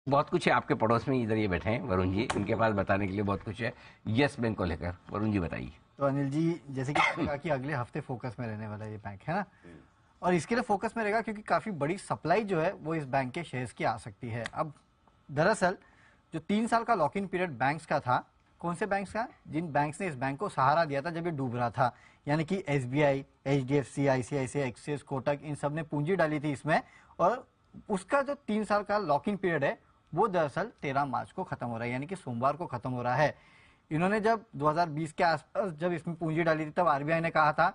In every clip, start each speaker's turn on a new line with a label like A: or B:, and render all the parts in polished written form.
A: बहुत कुछ है आपके पड़ोस में, इधर ये बैठे हैं वरुण जी, इनके पास बताने के लिए बहुत कुछ है यस बैंक को लेकर। वरुण जी बताइए।
B: तो अनिल जी, जैसे कि आपने कहा कि अगले हफ्ते फोकस में रहने वाला ये बैंक है ना, और इसके लिए फोकस में रहेगा क्योंकि काफी बड़ी सप्लाई जो है वो इस बैंक के शेयर्स की आ सकती है। अब दरअसल जो 3 साल का लॉक इन पीरियड बैंक्स का था, कौन से बैंक्स का, जिन बैंक्स ने इस बैंक को सहारा दिया था जब ये डूब रहा था, यानी कि SBI, HDFC, ICICI, Axis, Kotak, इन सब ने पूंजी डाली थी इसमें। और उसका जो 3 साल का लॉक इन पीरियड है वो दरअसल 13 मार्च को खत्म हो रहा है, यानी कि सोमवार को खत्म हो रहा है। इन्होंने जब 2020 के आसपास जब इसमें पूंजी डाली थी तब आरबीआई ने कहा था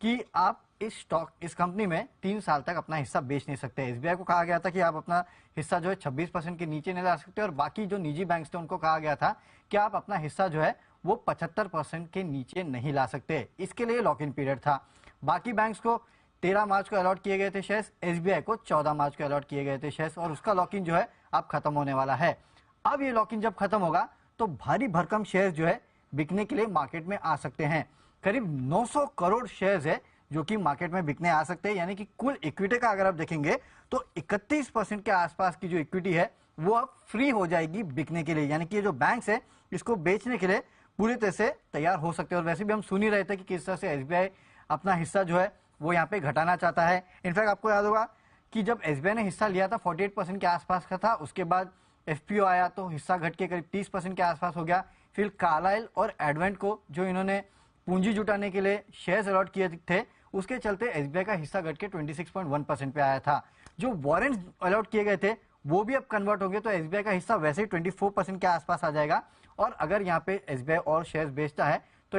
B: कि आप इस कंपनी में 3 साल तक अपना हिस्सा बेच नहीं सकते। एसबीआई को कहा गया था कि आप अपना हिस्सा जो है 26% के नीचे नहीं ला सकते, और बाकी जो निजी बैंक थे उनको कहा गया था कि आप अपना हिस्सा जो है वो 75% के नीचे नहीं ला सकते। इसके लिए लॉक इन पीरियड था। बाकी बैंक्स को 13 मार्च को अलॉट किए गए थे शेयर्स, एसबीआई को 14 मार्च को अलॉट किए गए थे शेयर्स, और उसका लॉक इन जो है अब खत्म होने वाला है। अब ये लॉक इन जब खत्म होगा तो भारी भरकम शेयर जो है बिकने के लिए मार्केट में आ सकते हैं। करीब 900 करोड़ शेयर्स है जो कि मार्केट में बिकने आ सकते हैं, यानी कि कुल इक्विटी का अगर आप देखेंगे तो 31% के आसपास की जो इक्विटी है वो अब फ्री हो जाएगी बिकने के लिए, यानी कि ये जो बैंक्स है इसको बेचने के लिए पूरी तरह से तैयार हो सकते हैं। और वैसे भी हम सुन ही रहे थे कि किस तरह से एसबीआई अपना हिस्सा जो है वो यहाँ पे घटाना चाहता है। इनफैक्ट आपको याद होगा कि जब एसबीआई ने हिस्सा लिया था 48% के आसपास का था, उसके बाद एफपीओ आया तो हिस्सा घट के करीब 30% के आसपास हो गया। फिर कार्लाइल और एडवेंट को जो इन्होंने पूंजी जुटाने के लिए शेयर्स अलॉट किए थे, उसके चलते एसबीआई का हिस्सा घट के 26.1% पे आया था। जो वारंट्स अलॉट किए गए थे वो भी अब कन्वर्ट होंगे, तो एसबीआई का हिस्सा वैसे ही 24% के आसपास आ जाएगा। और अगर यहाँ पे एसबीआई और शेयर्स बेचता है तो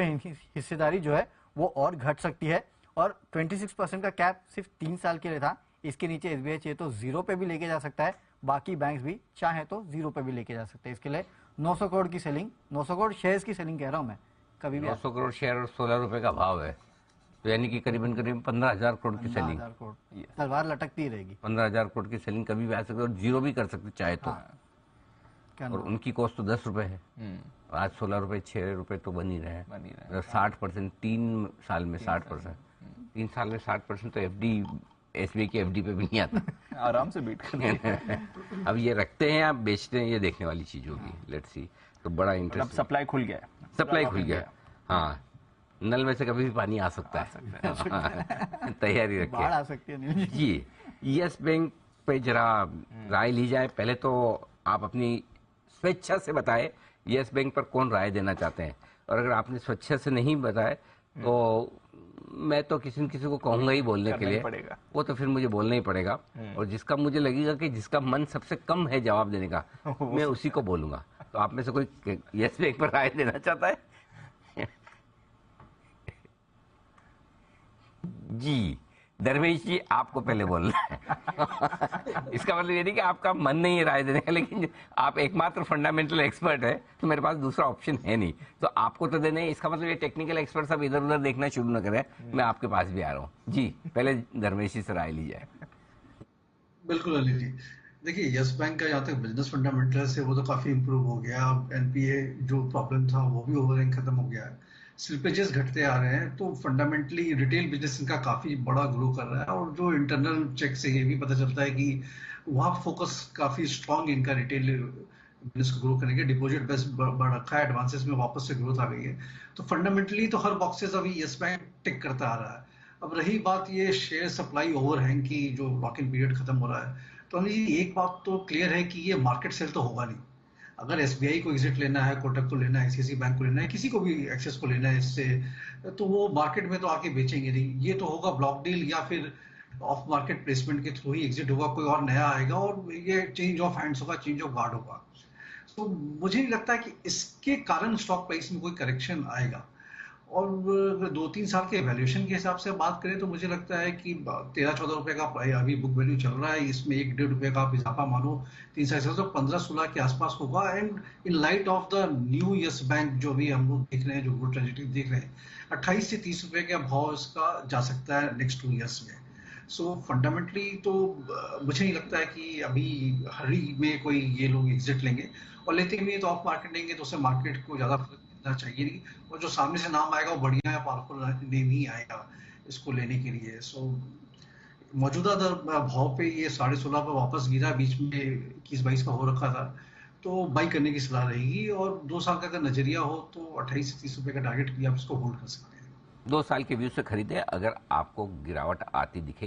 B: हिस्सेदारी जो है वो और घट सकती है। और 26% का कैप सिर्फ 3 साल के लिए था, इसके नीचे एसबीआई चाहिए तो 0 पे भी लेके जा सकता है, बाकी बैंक्स भी चाहे तो 0 पे भी लेके जा सकते हैं। इसके लिए 900 करोड़ की सेलिंग, 900 करोड़ शेयर्स की सेलिंग कह रहा हूं मैं, कभी भी
A: 900 करोड़ शेयर और 16 रुपए का भाव है, तो यानी कि करीबन करीब 15,000 करोड़ की सेलिंग,
B: 15,000 करोड़ तलवार लटकती रहेगी।
A: 15,000 करोड़ की सेलिंग कभी भी आ सकती है, और जीरो भी कर सकते चाहे तो। और उनकी कॉस्ट तो 10 रुपए है, आज 16 रुपए 6 रुपए तो बन ही रहे हैं। 60%, 3 साल में 60%, 3 साल में 60% तो एफडी, एसबीआई की एफडी पे भी नहीं आता।
C: आराम से बीट कर
A: अब ये रखते हैं आप बेचते हैं, ये देखने वाली चीज होगी। Let's see. तो बड़ा इंटरेस्ट,
C: सप्लाई खुल गया,
A: सप्लाई खुल गया। हाँ, नल में से कभी भी पानी आ सकता है। तैयारी रखिए,
B: बाढ़ आ सकती है
A: जी। यस बैंक पे जरा राय ली जाए। पहले तो आप अपनी स्वेच्छा से बताए यस बैंक पर कौन राय देना चाहते हैं, और अगर आपने स्वेच्छा से नहीं बताए तो मैं तो किसी न किसी को कहूंगा ही बोलने के लिए, वो तो फिर मुझे बोलना ही पड़ेगा। और जिसका मुझे लगेगा कि जिसका मन सबसे कम है जवाब देने का, मैं उसी को बोलूंगा। तो आप में से कोई यस बैंक पर राय देना चाहता है? जी धर्मेश जी, आपको पहले बोलना है। इसका मतलब ये नहीं कि आपका मन नहीं है राय देने का, लेकिन आप एकमात्र फंडामेंटल एक्सपर्ट है, तो मेरे पास दूसरा ऑप्शन है नहीं, तो आपको तो देना है। इसका मतलब ये टेक्निकल एक्सपर्ट सब इधर उधर देखना शुरू न करें, मैं आपके पास भी आ रहा हूँ। जी, पहले धर्मेश जी से राय ली जाए।
D: बिल्कुल अली जी, देखिए यस बैंक का यहाँ तक बिजनेस फंडामेंटल्स है वो तो काफी इंप्रूव हो गया। अब एनपीए जो प्रॉब्लम था वो भी ओवरहैंग खत्म हो गया है, स्लिपेजेस घटते आ रहे हैं, तो फंडामेंटली रिटेल बिजनेस इनका काफी बड़ा ग्रो कर रहा है। और जो इंटरनल चेक से ये भी पता चलता है कि वहाँ फोकस काफी स्ट्रांग इनका रिटेल बिजनेस को ग्रो करने के, डिपॉजिट बेस बढ़ रखा है, एडवांसेस में वापस से ग्रोथ आ गई है। तो फंडामेंटली तो हर बॉक्सेस अभी यस बैंक टिक करता आ रहा है। अब रही बात ये शेयर सप्लाई ओवरहैंग की, जो लॉक इन पीरियड खत्म हो रहा है, तो अनिल एक बात तो क्लियर है कि ये मार्केट सेल तो होगा नहीं। अगर एसबीआई को एग्जिट लेना है, कोटक को लेना है, आईसीआईसीआई बैंक को लेना है, किसी को भी एक्सेस को लेना है इससे, तो वो मार्केट में तो आके बेचेंगे नहीं। ये तो होगा ब्लॉक डील या फिर ऑफ मार्केट प्लेसमेंट के थ्रू ही एग्जिट होगा, कोई और नया आएगा और ये चेंज ऑफ हैंड्स होगा, चेंज ऑफ गार्ड होगा। तो मुझे नहीं लगता है कि इसके कारण स्टॉक प्राइस में कोई करेक्शन आएगा। और 2-3 साल के वैल्यूएशन के हिसाब से बात करें तो मुझे लगता है कि 13-14 रुपए का अभी बुक वैल्यू चल रहा है, इसमें 1-1.5 रुपए का आप इजाफा मानो 3 साल से, तो 15-16 के आसपास होगा। And in light of the new yes bank जो भी हम लोग देख रहे हैं, जो ग्रोथ ट्रेजेक्टरी देख रहे हैं, 28 से 30 रुपए का भाव इसका जा सकता है नेक्स्ट 2 ईयर्स में। सो फंडामेंटली तो मुझे नहीं लगता है कि अभी हरी में कोई ये लोग एग्जिट लेंगे, और लेते भी तो ऑफ मार्केट लेंगे तो उससे मार्केट को ज्यादा चाहिए नहीं, और जो सामने से नाम आएगा वो बढ़िया है, पावरफुल नेम ही आएगा इसको लेने के लिए। सो मौजूदा भाव पे ये 16.5 पर वापस गिरा, बीच में 21-22 का हो रखा था, तो बाई करने की सलाह रहेगी। और 2 साल का अगर नजरिया हो तो 28 से 30 रुपए का टारगेट भी आप इसको होल्ड कर सकते हैं।
A: 2 साल के व्यू से खरीदे, अगर आपको गिरावट आती दिखे